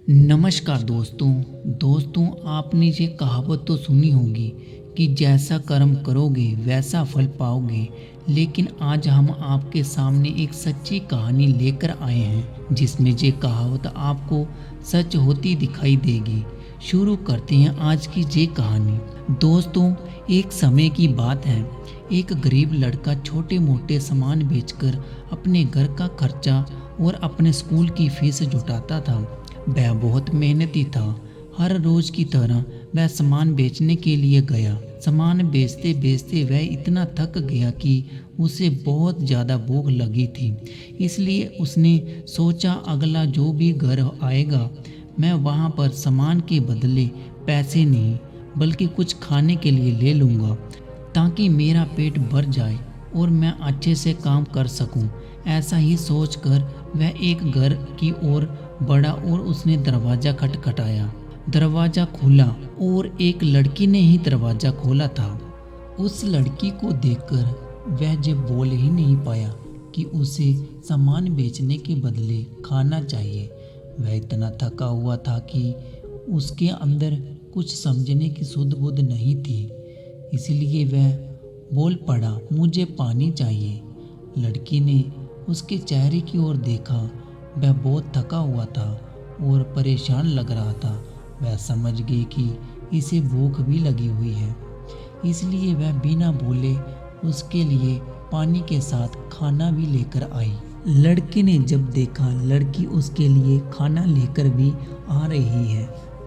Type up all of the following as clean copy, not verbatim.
नमस्कार दोस्तों आपने ये कहावत तो सुनी होगी कि जैसा कर्म करोगे वैसा फल पाओगे। लेकिन आज हम आपके सामने एक सच्ची कहानी लेकर आए हैं जिसमें ये कहावत आपको सच होती दिखाई देगी। शुरू करते हैं आज की ये कहानी। दोस्तों, एक समय की बात है। एक गरीब लड़का छोटे मोटे सामान बेचकर अपने घर का खर्चा और अपने स्कूल की फीस जुटाता था। वह बहुत मेहनती था। हर रोज की तरह वह सामान बेचने के लिए गया। सामान बेचते बेचते वह इतना थक गया कि उसे बहुत ज़्यादा भूख लगी थी। इसलिए उसने सोचा अगला जो भी घर आएगा मैं वहाँ पर सामान के बदले पैसे नहीं बल्कि कुछ खाने के लिए ले लूँगा ताकि मेरा पेट भर जाए और मैं अच्छे से काम कर सकूं। ऐसा ही सोचकर वह एक घर की ओर बढ़ा और उसने दरवाज़ा खटखटाया। दरवाज़ा खुला और एक लड़की ने ही दरवाज़ा खोला था। उस लड़की को देखकर वह जब बोल ही नहीं पाया कि उसे सामान बेचने के बदले खाना चाहिए। वह इतना थका हुआ था कि उसके अंदर कुछ समझने की सुध बुध नहीं थी। इसलिए वह बोल पड़ा, मुझे पानी चाहिए। लड़की ने उसके चेहरे की ओर देखा। वह बहुत थका हुआ था और परेशान लग रहा था। वह समझ गई कि इसे भूख भी लगी हुई है। इसलिए वह बिना बोले उसके लिए पानी के साथ खाना भी लेकर आई। लड़के ने जब देखा लड़की उसके लिए खाना लेकर भी आ रही है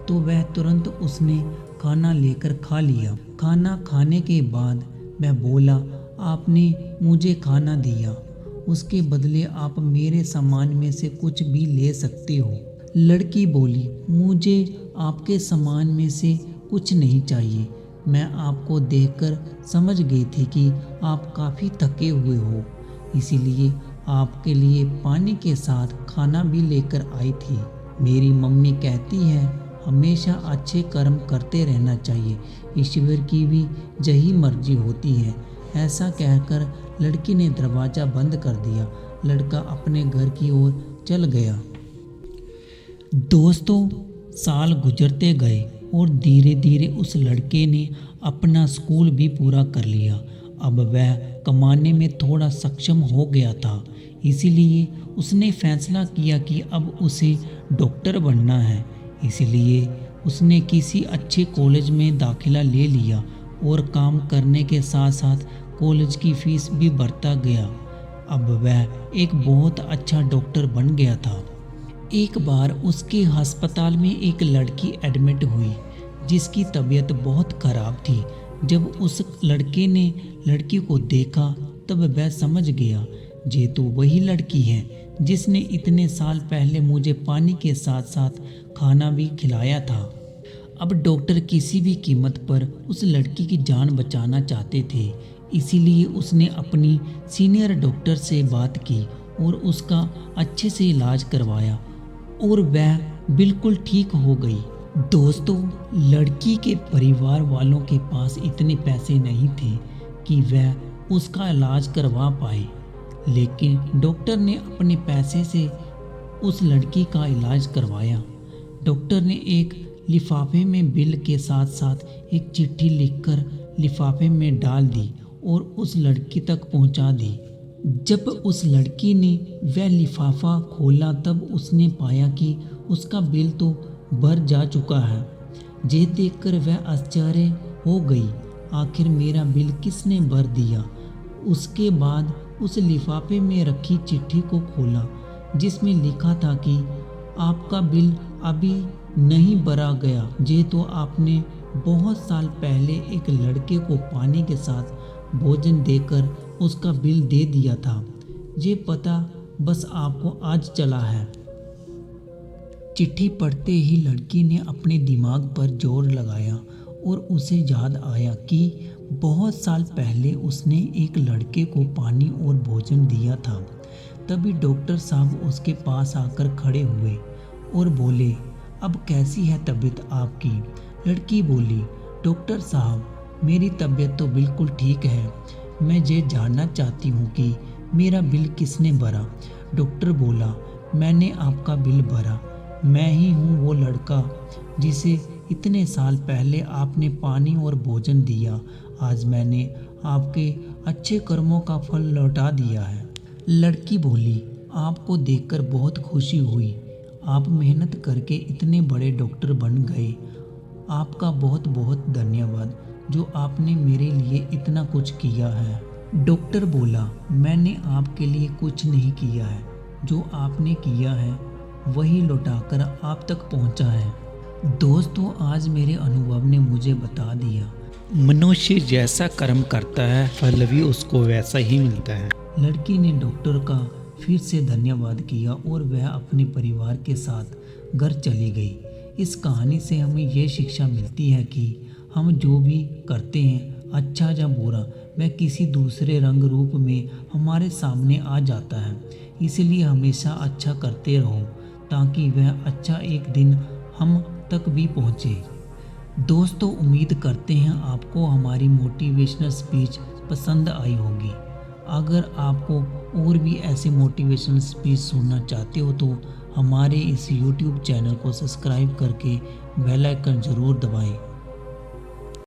तो वह तुरंत उसने खाना लेकर खा लिया। खाना खाने के बाद वह बोला, आपने मुझे खाना दिया, उसके बदले आप मेरे सामान में से कुछ भी ले सकते हो। लड़की बोली, मुझे आपके सामान में से कुछ नहीं चाहिए। मैं आपको देखकर समझ गई थी कि आप काफ़ी थके हुए हो, इसीलिए आपके लिए पानी के साथ खाना भी लेकर आई थी। मेरी मम्मी कहती है हमेशा अच्छे कर्म करते रहना चाहिए, ईश्वर की भी यही मर्जी होती है। ऐसा कहकर लड़की ने दरवाज़ा बंद कर दिया। लड़का अपने घर की ओर चल गया। दोस्तों, साल गुजरते गए और धीरे धीरे उस लड़के ने अपना स्कूल भी पूरा कर लिया। अब वह कमाने में थोड़ा सक्षम हो गया था। इसीलिए उसने फैसला किया कि अब उसे डॉक्टर बनना है। इसलिए उसने किसी अच्छे कॉलेज में दाखिला ले लिया और काम करने के साथ साथ कॉलेज की फीस भी भरता गया। अब वह एक बहुत अच्छा डॉक्टर बन गया था। एक बार उसके अस्पताल में एक लड़की एडमिट हुई जिसकी तबीयत बहुत खराब थी। जब उस लड़के ने लड़की को देखा तब वह समझ गया, ये तो वही लड़की है जिसने इतने साल पहले मुझे पानी के साथ साथ खाना भी खिलाया था। अब डॉक्टर किसी भी कीमत पर उस लड़की की जान बचाना चाहते थे। इसीलिए उसने अपनी सीनियर डॉक्टर से बात की और उसका अच्छे से इलाज करवाया और वह बिल्कुल ठीक हो गई। दोस्तों, लड़की के परिवार वालों के पास इतने पैसे नहीं थे कि वह उसका इलाज करवा पाए, लेकिन डॉक्टर ने अपने पैसे से उस लड़की का इलाज करवाया। डॉक्टर ने एक लिफाफे में बिल के साथ साथ एक चिट्ठी लिखकर लिफाफे में डाल दी और उस लड़की तक पहुंचा दी। जब उस लड़की ने वह लिफाफा खोला तब उसने पाया कि उसका बिल तो भर जा चुका है। ये देखकर वह आश्चर्य हो गई, आखिर मेरा बिल किसने भर दिया। उसके बाद उस लिफाफे में रखी चिट्ठी को खोला जिसमें लिखा था कि आपका बिल अभी नहीं भरा गया। ये तो आपने बहुत साल पहले एक लड़के को पानी के साथ भोजन देकर उसका बिल दे दिया था। ये पता बस आपको आज चला है। चिट्ठी पढ़ते ही लड़की ने अपने दिमाग पर जोर लगाया और उसे याद आया कि बहुत साल पहले उसने एक लड़के को पानी और भोजन दिया था। तभी डॉक्टर साहब उसके पास आकर खड़े हुए और बोले, अब कैसी है तबीयत आपकी? लड़की बोली, डॉक्टर साहब मेरी तबीयत तो बिल्कुल ठीक है, मैं ये जानना चाहती हूँ कि मेरा बिल किसने भरा? डॉक्टर बोला, मैंने आपका बिल भरा, मैं ही हूँ वो लड़का जिसे इतने साल पहले आपने पानी और भोजन दिया। आज मैंने आपके अच्छे कर्मों का फल लौटा दिया है। लड़की बोली, आपको देखकर बहुत खुशी हुई। आप मेहनत करके इतने बड़े डॉक्टर बन गए। आपका बहुत बहुत धन्यवाद जो आपने मेरे लिए इतना कुछ किया है। डॉक्टर बोला, मैंने आपके लिए कुछ नहीं किया है। जो आपने किया है वही लौटाकर आप तक पहुंचा है। दोस्तों, आज मेरे अनुभव ने मुझे बता दिया, मनुष्य जैसा कर्म करता है फल भी उसको वैसा ही मिलता है। लड़की ने डॉक्टर का फिर से धन्यवाद किया और वह अपने परिवार के साथ घर चली गई। इस कहानी से हमें यह शिक्षा मिलती है कि हम जो भी करते हैं, अच्छा या बुरा, वह किसी दूसरे रंग रूप में हमारे सामने आ जाता है। इसलिए हमेशा अच्छा करते रहो ताकि वह अच्छा एक दिन हम तक भी पहुँचे। दोस्तों, उम्मीद करते हैं आपको हमारी मोटिवेशनल स्पीच पसंद आई होगी। अगर आपको और भी ऐसे मोटिवेशनल स्पीच सुनना चाहते हो तो हमारे इस YouTube चैनल को सब्सक्राइब करके बेल आइकन ज़रूर दबाएं।